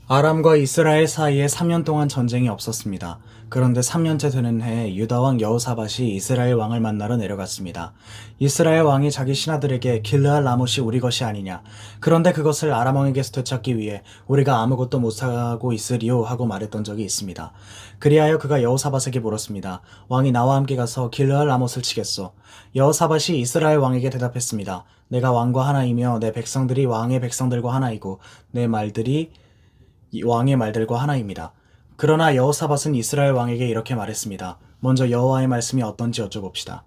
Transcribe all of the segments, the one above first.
아람과 이스라엘 사이에 3년 동안 전쟁이 없었습니다. 그런데 3년째 되는 해에 유다 왕 여호사밧이 이스라엘 왕을 만나러 내려갔습니다. 이스라엘 왕이 자기 신하들에게 길르앗 라못이 우리 것이 아니냐. 그런데 그것을 아람 왕에게서 되찾기 위해 우리가 아무것도 못하고 있으리요 하고 말했던 적이 있습니다. 그리하여 그가 여호사밧에게 물었습니다. 왕이 나와 함께 가서 길르앗 라못을 치겠소. 여호사밧이 이스라엘 왕에게 대답했습니다. 내가 왕과 하나이며 내 백성들이 왕의 백성들과 하나이고 내 말들이 왕의 말들과 하나입니다. 그러나 여호사밧은 이스라엘 왕에게 이렇게 말했습니다. 먼저 여호와의 말씀이 어떤지 여쭤봅시다.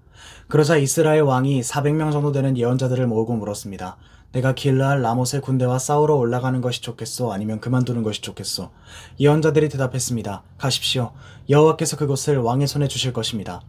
그러자 이스라엘 왕이 400명 정도 되는 예언자들을 모으고 물었습니다. 내가 길르앗 라못의 군대와 싸우러 올라가는 것이 좋겠소? 아니면 그만두는 것이 좋겠소? 예언자들이 대답했습니다. 가십시오. 여호와께서 그것을 왕의 손에 주실 것입니다.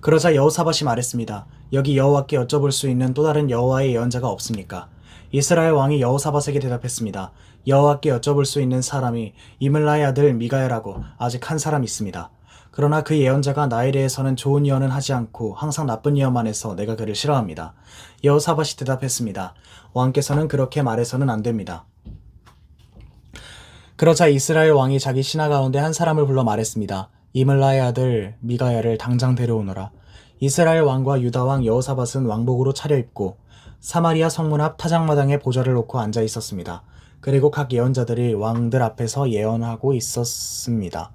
그러자 여호사밧이 말했습니다. 여기 여호와께 여쭤볼 수 있는 또 다른 여호와의 예언자가 없습니까? 이스라엘 왕이 여호사밧에게 대답했습니다. 여호와께 여쭤볼 수 있는 사람이 이물라의 아들 미가야라고 아직 한 사람 있습니다. 그러나 그 예언자가 나에 대해서는 좋은 예언은 하지 않고 항상 나쁜 예언만 해서 내가 그를 싫어합니다. 여호사밧이 대답했습니다. 왕께서는 그렇게 말해서는 안 됩니다. 그러자 이스라엘 왕이 자기 신하 가운데 한 사람을 불러 말했습니다. 이물라의 아들 미가야를 당장 데려오너라. 이스라엘 왕과 유다 왕 여호사밧은 왕복으로 차려입고 사마리아 성문 앞 타작마당에 보좌를 놓고 앉아 있었습니다. 그리고 각 예언자들이 왕들 앞에서 예언하고 있었습니다.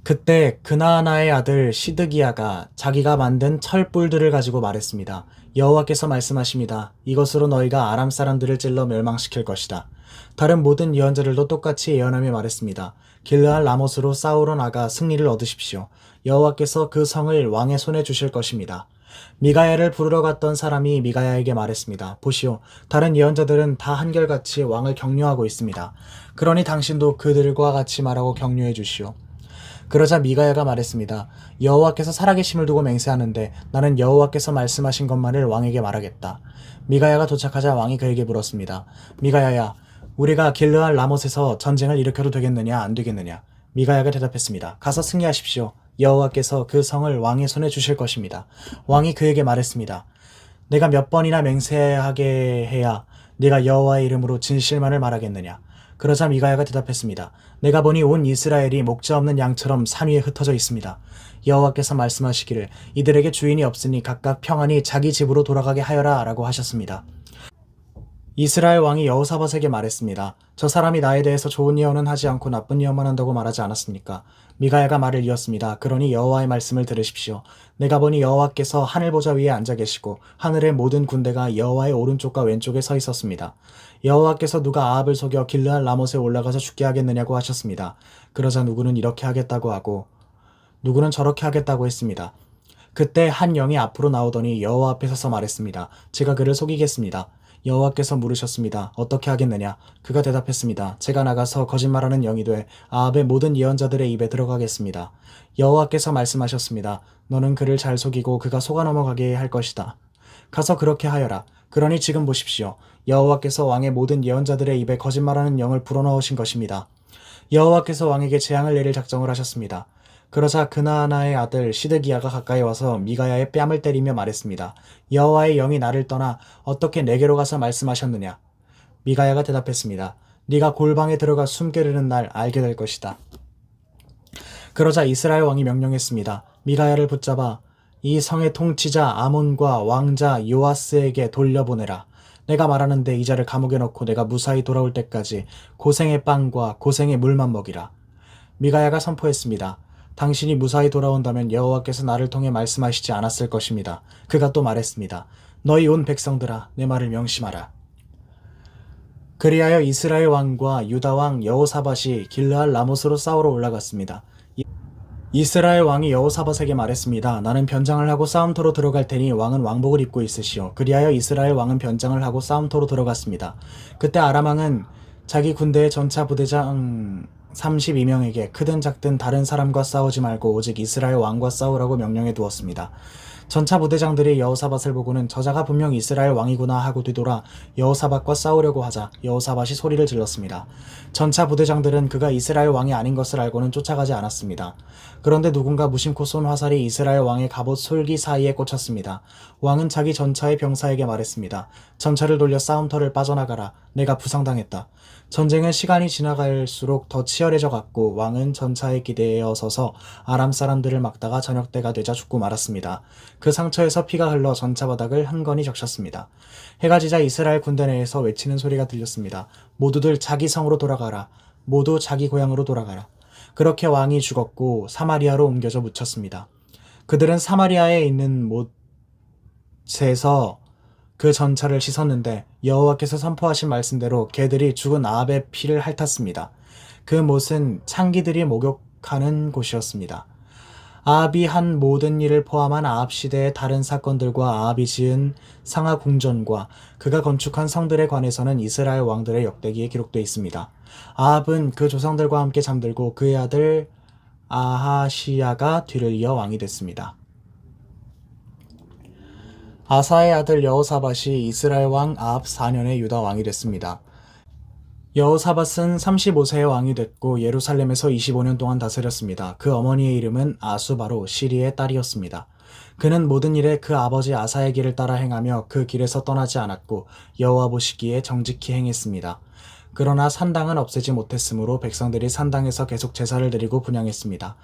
그때 그나아나의 아들 시드기야가 자기가 만든 철불들을 가지고 말했습니다. 여호와께서 말씀하십니다. 이것으로 너희가 아람 사람들을 찔러 멸망시킬 것이다. 다른 모든 예언자들도 똑같이 예언하며 말했습니다. 길르앗 라못으로 싸우러 나가 승리를 얻으십시오. 여호와께서 그 성을 왕의 손에 주실 것입니다. 미가야를 부르러 갔던 사람이 미가야에게 말했습니다. 보시오, 다른 예언자들은 다 한결같이 왕을 격려하고 있습니다. 그러니 당신도 그들과 같이 말하고 격려해 주시오. 그러자 미가야가 말했습니다. 여호와께서 살아계심을 두고 맹세하는데 나는 여호와께서 말씀하신 것만을 왕에게 말하겠다. 미가야가 도착하자 왕이 그에게 물었습니다. 미가야야, 우리가 길르앗 라못에서 전쟁을 일으켜도 되겠느냐 안 되겠느냐? 미가야가 대답했습니다. 가서 승리하십시오. 여호와께서 그 성을 왕의 손에 주실 것입니다. 왕이 그에게 말했습니다. 내가 몇 번이나 맹세하게 해야 네가 여호와의 이름으로 진실만을 말하겠느냐? 그러자 미가야가 대답했습니다. 내가 보니 온 이스라엘이 목자 없는 양처럼 산 위에 흩어져 있습니다. 여호와께서 말씀하시기를 이들에게 주인이 없으니 각각 평안히 자기 집으로 돌아가게 하여라 라고 하셨습니다. 이스라엘 왕이 여호사밧에게 말했습니다. 저 사람이 나에 대해서 좋은 예언은 하지 않고 나쁜 예언만 한다고 말하지 않았습니까? 미가야가 말을 이었습니다. 그러니 여호와의 말씀을 들으십시오. 내가 보니 여호와께서 하늘 보좌 위에 앉아 계시고 하늘의 모든 군대가 여호와의 오른쪽과 왼쪽에 서 있었습니다. 여호와께서 누가 아합을 속여 길르앗 라못에 올라가서 죽게 하겠느냐고 하셨습니다. 그러자 누구는 이렇게 하겠다고 하고 누구는 저렇게 하겠다고 했습니다. 그때 한 영이 앞으로 나오더니 여호와 앞에 서서 말했습니다. 제가 그를 속이겠습니다. 여호와께서 물으셨습니다. 어떻게 하겠느냐? 그가 대답했습니다. 제가 나가서 거짓말하는 영이 돼 아합의 모든 예언자들의 입에 들어가겠습니다. 여호와께서 말씀하셨습니다. 너는 그를 잘 속이고 그가 속아 넘어가게 할 것이다. 가서 그렇게 하여라. 그러니 지금 보십시오. 여호와께서 왕의 모든 예언자들의 입에 거짓말하는 영을 불어넣으신 것입니다. 여호와께서 왕에게 재앙을 내릴 작정을 하셨습니다. 그러자 그나아나의 아들 시드기야가 가까이 와서 미가야의 뺨을 때리며 말했습니다. 여호와의 영이 나를 떠나 어떻게 내게로 가서 말씀하셨느냐? 미가야가 대답했습니다. 네가 골방에 들어가 숨게르는 날 알게 될 것이다. 그러자 이스라엘 왕이 명령했습니다. 미가야를 붙잡아 이 성의 통치자 아몬과 왕자 요아스에게 돌려보내라. 내가 말하는데 이 자를 감옥에 넣고 내가 무사히 돌아올 때까지 고생의 빵과 고생의 물만 먹이라. 미가야가 선포했습니다. 당신이 무사히 돌아온다면 여호와께서 나를 통해 말씀하시지 않았을 것입니다. 그가 또 말했습니다. 너희 온 백성들아, 내 말을 명심하라. 그리하여 이스라엘 왕과 유다 왕 여호사밧이 길르앗 라못으로 싸우러 올라갔습니다. 이스라엘 왕이 여호사밧에게 말했습니다. 나는 변장을 하고 싸움터로 들어갈 테니 왕은 왕복을 입고 있으시오. 그리하여 이스라엘 왕은 변장을 하고 싸움터로 들어갔습니다. 그때 아람 왕은 자기 군대의 전차 부대장 32명에게 크든 작든 다른 사람과 싸우지 말고 오직 이스라엘 왕과 싸우라고 명령해 두었습니다. 전차 부대장들이 여호사밧을 보고는 저자가 분명 이스라엘 왕이구나 하고 뒤돌아 여호사밧과 싸우려고 하자 여호사밧이 소리를 질렀습니다. 전차 부대장들은 그가 이스라엘 왕이 아닌 것을 알고는 쫓아가지 않았습니다. 그런데 누군가 무심코 쏜 화살이 이스라엘 왕의 갑옷 솔기 사이에 꽂혔습니다. 왕은 자기 전차의 병사에게 말했습니다. 전차를 돌려 싸움터를 빠져나가라. 내가 부상당했다. 전쟁은 시간이 지나갈수록 더 치열해져 갔고 왕은 전차에 기대어 서서 아람 사람들을 막다가 저녁 때가 되자 죽고 말았습니다. 그 상처에서 피가 흘러 전차 바닥을 흥건히 적셨습니다. 해가 지자 이스라엘 군대 내에서 외치는 소리가 들렸습니다. 모두들 자기 성으로 돌아가라. 모두 자기 고향으로 돌아가라. 그렇게 왕이 죽었고 사마리아로 옮겨져 묻혔습니다. 그들은 사마리아에 있는 못에서 그 전차를 씻었는데 여호와께서 선포하신 말씀대로 개들이 죽은 아합의 피를 핥았습니다. 그 못은 창기들이 목욕하는 곳이었습니다. 아합이 한 모든 일을 포함한 아합 시대의 다른 사건들과 아합이 지은 상하 궁전과 그가 건축한 성들에 관해서는 이스라엘 왕들의 역대기에 기록되어 있습니다. 아합은 그 조상들과 함께 잠들고 그의 아들 아하시야가 뒤를 이어 왕이 됐습니다. 아사의 아들 여호사밧이 이스라엘 왕 아합 4년에 유다 왕이 됐습니다. 여호사밧은 35세의 왕이 됐고 예루살렘에서 25년 동안 다스렸습니다. 그 어머니의 이름은 아수바로 시리의 딸이었습니다. 그는 모든 일에 그 아버지 아사의 길을 따라 행하며 그 길에서 떠나지 않았고 여호와 보시기에 정직히 행했습니다. 그러나 산당은 없애지 못했으므로 백성들이 산당에서 계속 제사를 드리고 분향했습니다.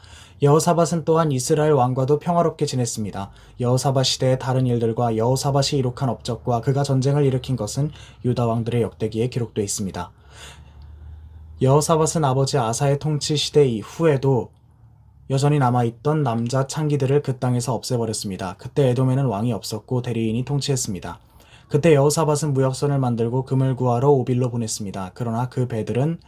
여호사밧은 또한 이스라엘 왕과도 평화롭게 지냈습니다. 여호사밧 시대의 다른 일들과 여호사밧이 이룩한 업적과 그가 전쟁을 일으킨 것은 유다 왕들의 역대기에 기록되어 있습니다. 여호사밧은 아버지 아사의 통치 시대 이후에도 여전히 남아있던 남자 창기들을 그 땅에서 없애버렸습니다. 그때 에돔에는 왕이 없었고 대리인이 통치했습니다. 그때 여호사밧은 무역선을 만들고 금을 구하러 오빌로 보냈습니다. 그러나 그 배들은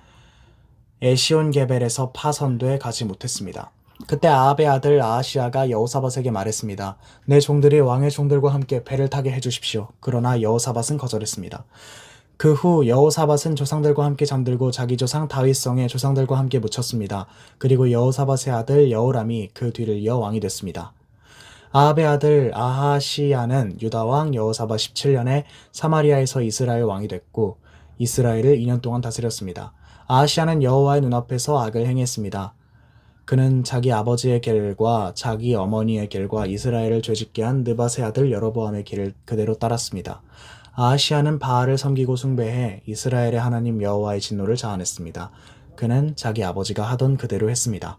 에시온게벨에서 파선돼 가지 못했습니다. 그때 아합의 아들 아하시야가 여호사밧에게 말했습니다. 내 종들이 왕의 종들과 함께 배를 타게 해주십시오. 그러나 여호사밧은 거절했습니다. 그 후 여호사밧은 조상들과 함께 잠들고 자기 조상 다윗성의 조상들과 함께 묻혔습니다. 그리고 여호사밧의 아들 여호람이 그 뒤를 이어 왕이 됐습니다. 아합의 아들 아하시야는 유다 왕 여호사밧 17년에 사마리아에서 이스라엘 왕이 됐고 이스라엘을 2년 동안 다스렸습니다. 아하시야는 여호와의 눈앞에서 악을 행했습니다. 그는 자기 아버지의 길과 자기 어머니의 길과 이스라엘을 죄짓게 한 느밧의 아들 여로보암의 길을 그대로 따랐습니다. 아하시야는 바알을 섬기고 숭배해 이스라엘의 하나님 여호와의 진노를 자아냈습니다. 그는 자기 아버지가 하던 그대로 했습니다.